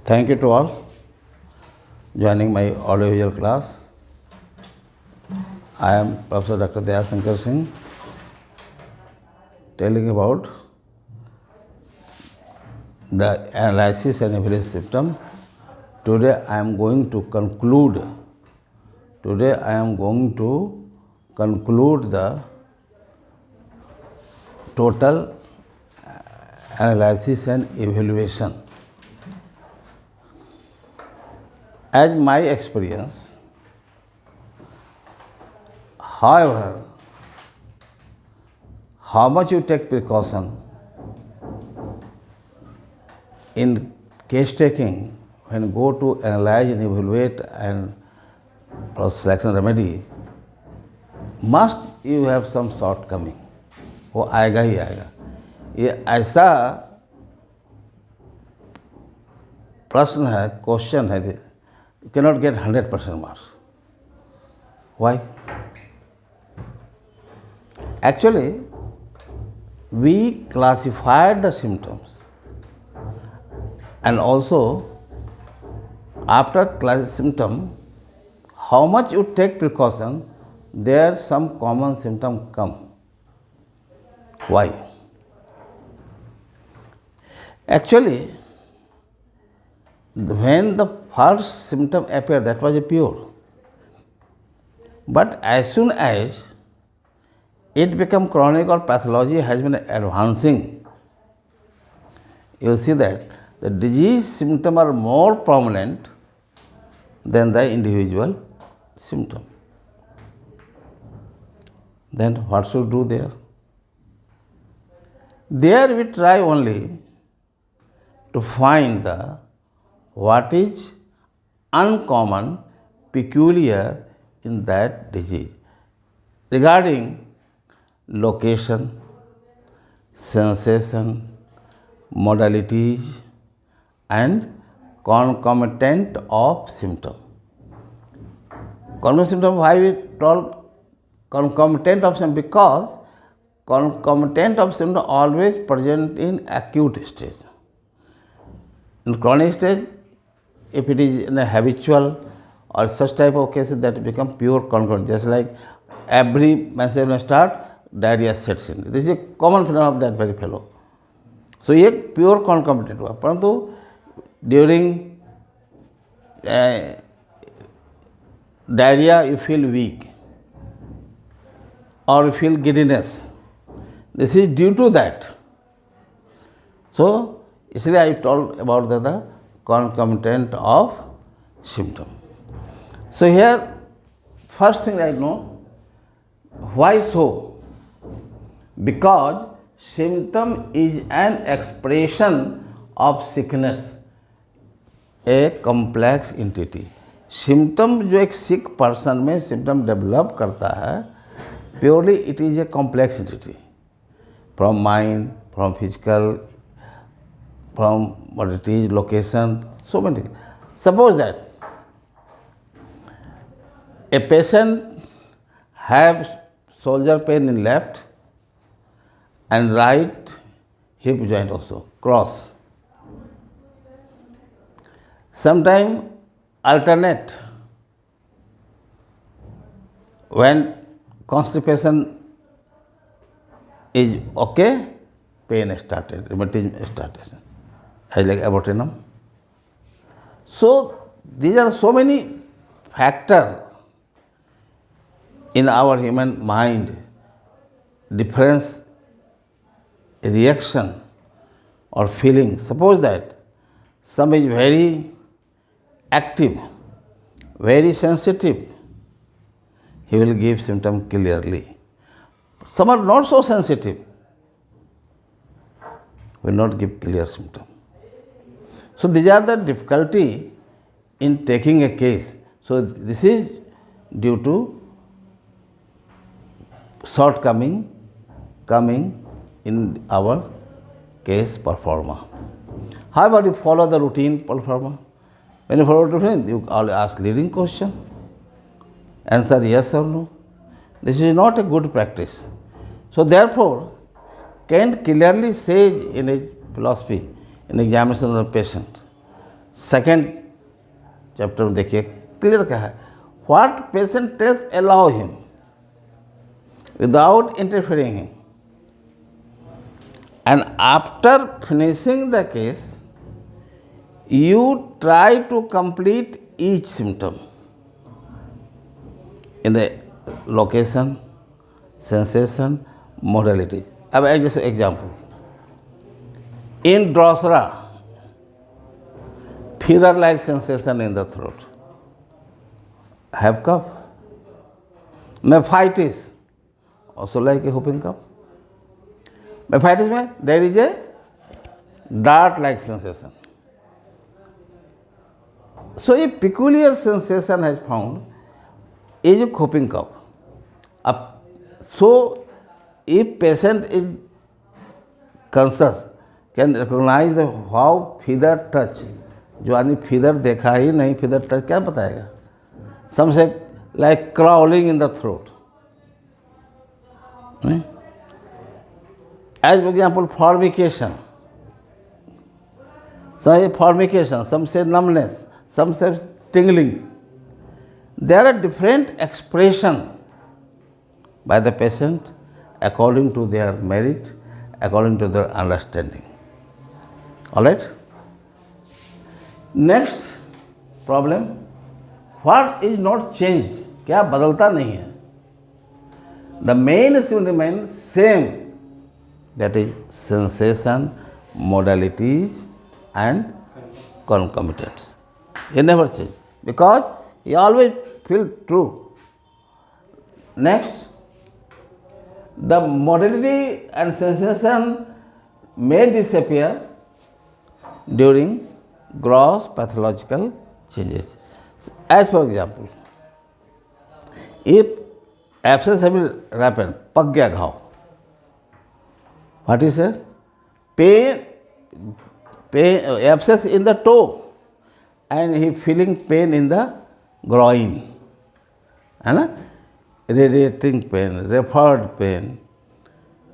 Thank you to all joining my audiovisual class. I am Professor Dr. Daya Shankar Singh, telling about the analysis and evaluation system. Today I am going to conclude the total analysis and evaluation. As my experience, however, how much you take precaution in case taking when go to analyze and evaluate and for selection remedy, must you have some shortcoming. वो आएगा ही आएगा. ये ऐसा प्रश्न है, question है, you cannot get 100% marks. Why? Actually, we classified the symptoms, and also after class symptom, how much you take precaution, there some common symptom come. Why? Actually, when the first symptom appeared, that was a pure. But as soon as it become chronic or pathology has been advancing, you see that the disease symptoms are more prominent than the individual symptom. Then what should do there? There we try only to find what is uncommon, peculiar in that disease regarding location, sensation, modalities and concomitant of symptom. Concomitant symptom, why we told concomitant of symptom? Because concomitant of symptom always present in acute stage. In chronic stage, if it is in a habitual or such type of cases, that become pure concomitant. Just like every message when start, diarrhea sets in. This is a common phenomenon of that very fellow. So ये pure concomitant हुआ. परंतु during diarrhea you feel weak or you feel giddiness. This is due to that. So इसलिए I told about the concomitant of symptom. So here first thing I know, why so? Because symptom is an expression of sickness, a complex entity. Symptom जो एक sick person में symptom develop करता है, purely it is a complex entity. From mind, from physical, from what it is, location, so many. Suppose that a patient have shoulder pain in left and right hip joint also, cross. Sometimes alternate. When constipation is okay, pain started, rheumatism started, as like abominum. So these are so many factors in our human mind, difference, reaction or feeling. Suppose that some is very active, very sensitive, he will give symptom clearly. Some are not so sensitive, will not give clear symptom. So these are the difficulty in taking a case. So this is due to shortcoming coming in our case performer. However, you follow the routine performer. When you follow the routine, you ask leading question, answer yes or no. This is not a good practice. So therefore, Kant clearly says in his philosophy, in examination of the patient, second chapter में देखिए clear क्या है, what patient test allow him without interfering him, and after finishing the case you try to complete each symptom in the location, sensation, modalities. अब एक जैसे example, in ड्रॉसरा fever like sensation in the throat, have cough. Nephritis also like a whooping cough. Nephritis में there is a dart like sensation. So a peculiar sensation has found is a whooping cough. So if patient is conscious, can recognize the how feather touch, जो आदमी feather देखा ही नहीं, feather touch क्या बताएगा? Some say like crawling in the throat. As for example, formication. Some say formication, some say numbness, some say tingling. There are different expressions by the patient according to their merit, according to their understanding. All right? Next problem, what is not changed? क्या बदलता नहीं है? The main issue remains same, that is sensation, modalities and concomitants. He never change because he always feel true. Next, the modality and sensation may disappear during gross pathological changes. As for example, if abscess has been happened, पक गया घाव, what is it? Pain, abscess in the toe, and he feeling pain in the groin, है ना? Radiating pain, referred pain.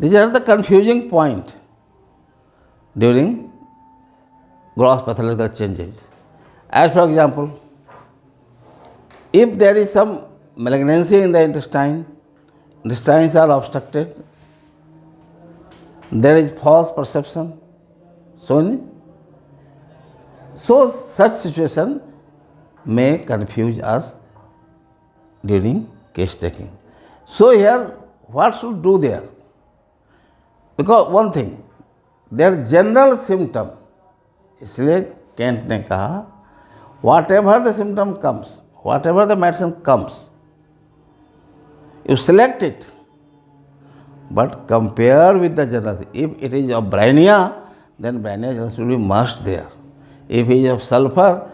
These are the confusing point during gross pathological changes. As for example, if there is some malignancy in the intestines are obstructed, there is false perception. So such situation may confuse us during case taking. So here, what should do there? Because one thing, their general symptom, इसलिए cantt ने कहा, whatever the symptom comes, whatever the medicine comes, you select it, but compare with the general. If it is of brainia, then brainia should be must there. If it is of sulfur,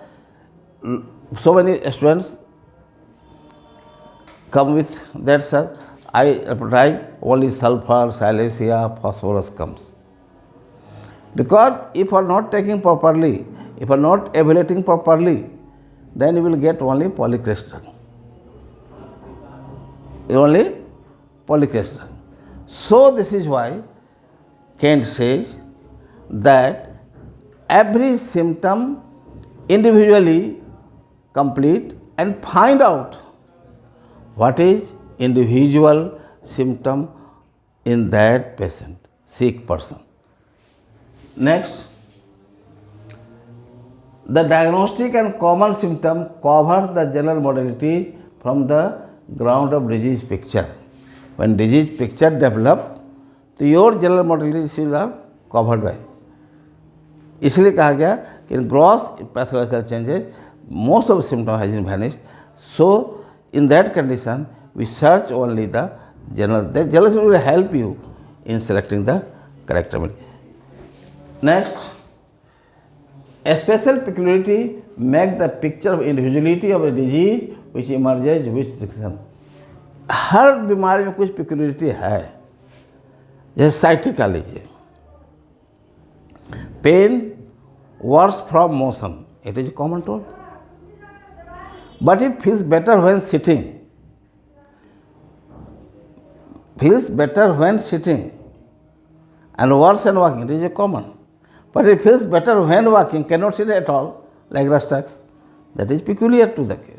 so many students come with that, sir, I advertise only sulfur, silesia, phosphorus comes. Because if you are not taking properly, if you are not evaluating properly, then you will get only polycrystalline. Only polycrystalline. So this is why Kant says that every symptom individually complete and find out what is individual symptom in that patient, sick person. Next, the diagnostic and common symptom covers the general modalities from the ground of disease picture. When disease picture develop, तो your general modalities are covered by. इसलिए कहा गया कि in gross pathological changes, most of the symptom has been vanished. So in that condition, we search only the general. The general will help you in selecting the correct remedy. Next, a special peculiarity make the picture of individuality of a disease which emerges with restriction. हर बीमारी में कुछ peculiarity है, जैसे sciatica लीजिए. Pain worse from motion, it is common told. But it feels better when sitting. Feels better when sitting and worse when walking, it is a common. But it feels better when walking, cannot sit at all, like rust attacks. That is peculiar to the case.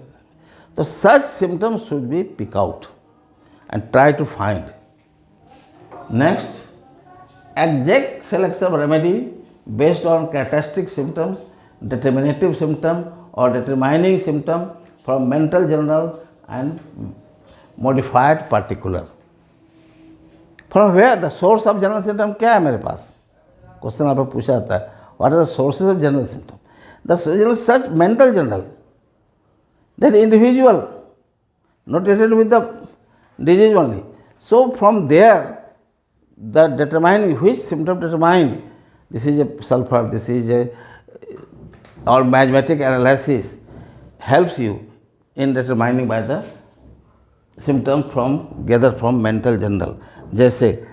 So such symptoms should be picked out and try to find. Next, exact selection of remedy based on characteristic symptoms, determinative symptom or determining symptom from mental general and modified particular. From where the source of general symptom क्या है मेरे पास? Question आपको पूछा जाता है, what are the sources of general symptom? The such mental general, that individual, not related with the disease only. So from there, the determining which symptom determine this is a sulfur, this is a or mathematic analysis helps you in determining by the symptom from gathered from mental general. जैसे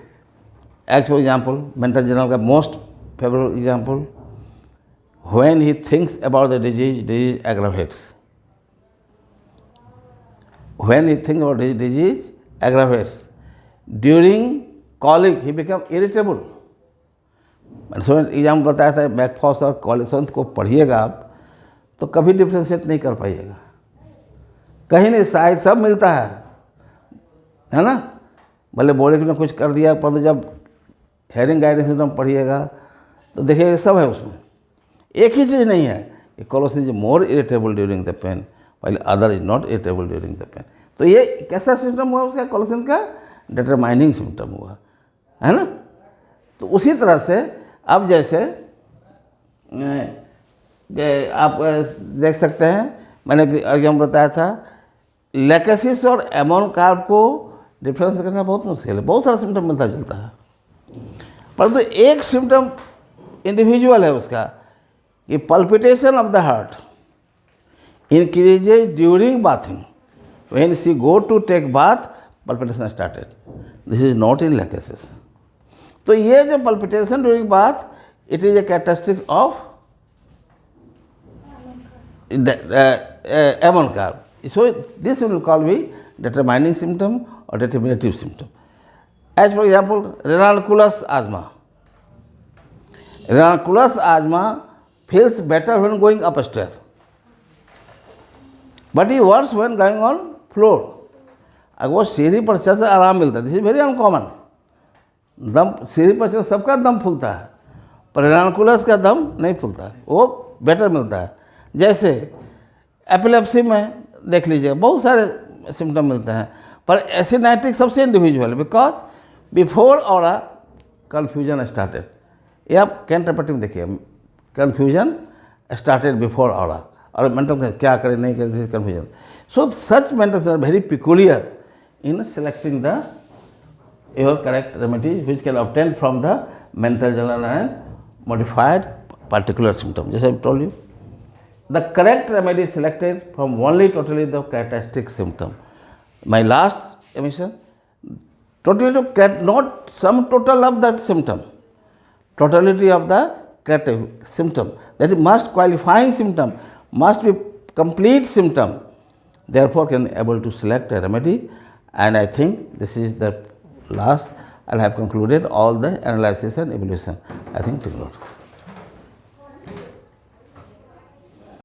for example, mental general का most favorite example, when he thinks about the disease aggravates. When he thinks about disease aggravates. During colic, he becomes irritable. Example बताया था Mag Phos और कॉलिसंत को पढ़िएगा आप तो कभी डिफ्रेंशिएट नहीं कर पाइएगा, कहीं नहीं, साइड सब मिलता है ना। भले बॉडी ने कुछ कर दिया पर जब हेडिंग गाइडेंस सिस्टम पढ़िएगा तो देखिएगा सब है उसमें, एक ही चीज़ नहीं है कि collision is more irritable during the pain while other is not irritable during the pain. तो ये कैसा सिम्टम हुआ उसका, कॉलिसन का डिटरमाइनिंग सिम्टम हुआ, है ना। तो उसी तरह से अब जैसे आप देख सकते हैं, मैंने एग्जाम्पल बताया था, लेकेसिस और एमोन कार्ब को डिफरेंस करना बहुत मुश्किल है, बहुत सारा सिम्टम मिलता जुलता है, परंतु एक सिम्टम इंडिविजुअल है उसका कि palpitation of the heart increases during bathing, when she go to take bath palpitation started, this is not in lachesis. तो ये जो palpitation during bath, it is a characteristic of ammon carb, so this will call be determining symptom or determinative symptom. As for example, ranunculus asthma. Ranunculus asthma feels better when going upstairs, but it worse when going on floor. अगर वो सीढ़ी पर चढ़ से आराम मिलता है, this is very uncommon. दम सीढ़ी पर चढ़ सबका दम फूलता है, पर ranunculus का दम नहीं फूलता है, वो बेटर मिलता है। जैसे एपिलेप्सी में देख लीजिए बहुत सारे सिम्टम मिलते हैं, पर एसिनाइटिक सबसे इंडिविजुअल, बिकॉज बिफोर और कन्फ्यूजन स्टार्टेड। ये आप कैंटरपट्टी में देखिए, कन्फ्यूजन स्टार्टेड बिफोर और मेंटल क्या करें नहीं करें confusion. So such mental very peculiar in selecting the your correct remedy which can obtain from the mental general and modified particular symptom. Just I told you, the correct remedy is selected from only totally the characteristic symptom. My last emission, totally to not sum total of that symptom, totality of the symptom. That is must qualifying symptom, must be complete symptom. Therefore, can able to select a remedy. And I think this is the last. I have concluded all the analysis and evaluation. I think till now.